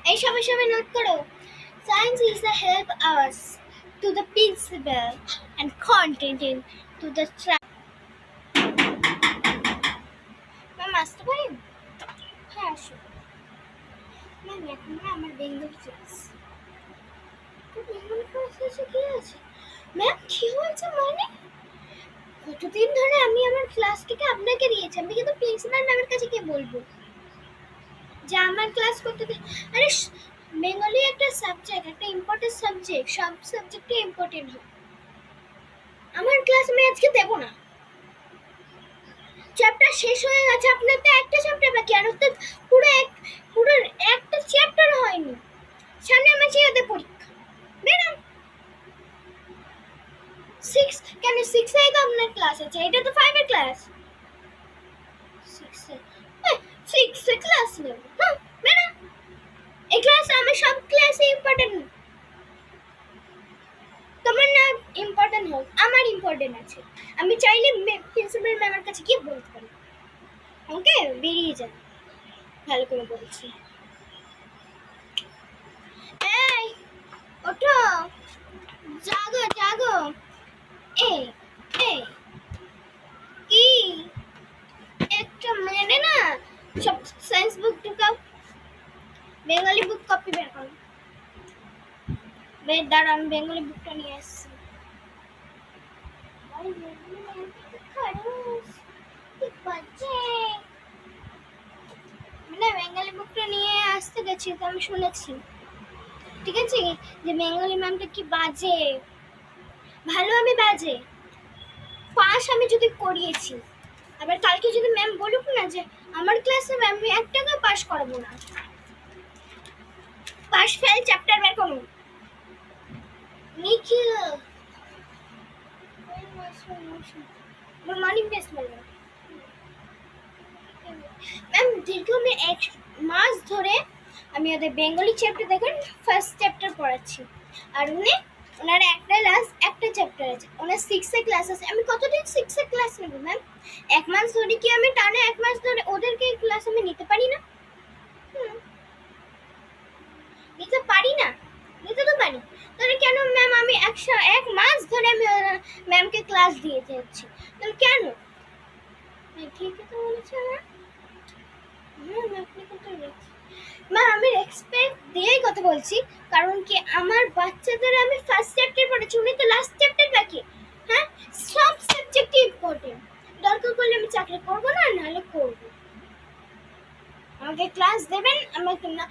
এই সবাই সবাই নোট করো। Science is the help us to the principle and content to the ma'am আসতে পারি? হ্যাঁ আসো। ম্যাম এখন না আমার বেঙ্গলি ক্লাস। তো বেঙ্গলি ক্লাস এসে কি আছে? ম্যাম কি হয়েছে মানে? কতদিন ধরে আমি আমার ক্লাসটিকে আপনাকে দিয়েছি, আমি কিন্তু প্রিন্সিপাল ম্যামের কাছে গিয়ে বলবো যে আমার ক্লাস করতে দে। আরে বেঙ্গলি একটা সাবজেক্ট, একটা ইম্পর্টেন্ট সাবজেক্ট, সব সাবজেক্টই ইম্পর্টেন্ট হয়। আমার ক্লাস আমি আজকে দেবো না। চ্যাপ্টার শেষ হয়ে গেছে, আপনার তো একটা চ্যাপ্টার বাকি, আর তো পুরো একটা চ্যাপ্টার হয়নি। সামনের মাসে ওদের পরীক্ষা। বেরান 6 কেন 6 এ তো আপনার ক্লাস আছে, এটা তো 5 এর ক্লাস। 6 এ ক্লাস নেব, হ্যাঁ বেরান। এই ক্লাস আমি সব ক্লাসে ইম্পর্টেন্ট। তোমার না ইম্পর্টেন্ট হোক, আমার ইম্পর্টেন্ট আছে। আমি চাইলে প্রিন্সিপাল ম্যামের কাছে গিয়ে বলতে পারি। ওকে বেরিয়ে যান, ভালো করে বলছি। এই ওঠো, জাগো জাগো। এই এই কি একটা মেনে না সব সায়েন্স বুক ঢুকাও, বেঙ্গলি বুক কপি বের করো। দাঁড়া আমি বেঙ্গলি বুকটা নিয়ে আসছি। মানে বেঙ্গলি বুকটা নিয়ে আসতে গেছি তো আমি শুনেছি, ঠিক আছে, যে বেঙ্গলি ম্যামটা কি বাজে। ভালো আমি বাজে, পাস আমি যদি করিয়েছি, আবার কালকে যদি ম্যাম বলুক না যে আমার ক্লাসে ম্যাম আমি এক টাকা পাস করাবো না, পাস ফেল চ্যাপ্টার বের করুন। নিখিল গুড মর্নিং মিস ম্যাম। দীর্ঘ আমি 1 মাস ধরে আমি ওদের বেঙ্গলি চ্যাপ্টার দেখুন ফার্স্ট চ্যাপ্টার পড়াচ্ছি, আর ওনার একটা চ্যাপ্টার আছে, ওনার 6 এ ক্লাস আছে। আমি কতদিন 6 এ ক্লাস নেব ম্যাম? 1 মাস ধরে কি আমি টানা 1 মাস ধরে ওদেরকে ক্লাস আমি নিতে পারি না? নিতে পারি না, নিতে তো পারি। তাহলে কেন ম্যাম আমি 1 মাস ধরে আমি ম্যামকে ক্লাস দিয়ে যাচ্ছি, তাহলে কেন? ঠিকই তো বলেছে ম্যাম। আপনি কত ম্যাম আমি রেসপেক্ট দিয়েই কথা বলছি, কারণ কি আমার বাচ্চাদের আমি ফার্স্ট চ্যাপ্টার পড়াচ্ছি, উনি তো লাস্ট চ্যাপ্টার বাকি। হ্যাঁ সব সাবজেক্টই ইম্পর্টেন্ট, দরকার পড়লে আমি চাকরি করবো না, নাহলে করবো। আমাকে ক্লাস দেবেন, আমাকে না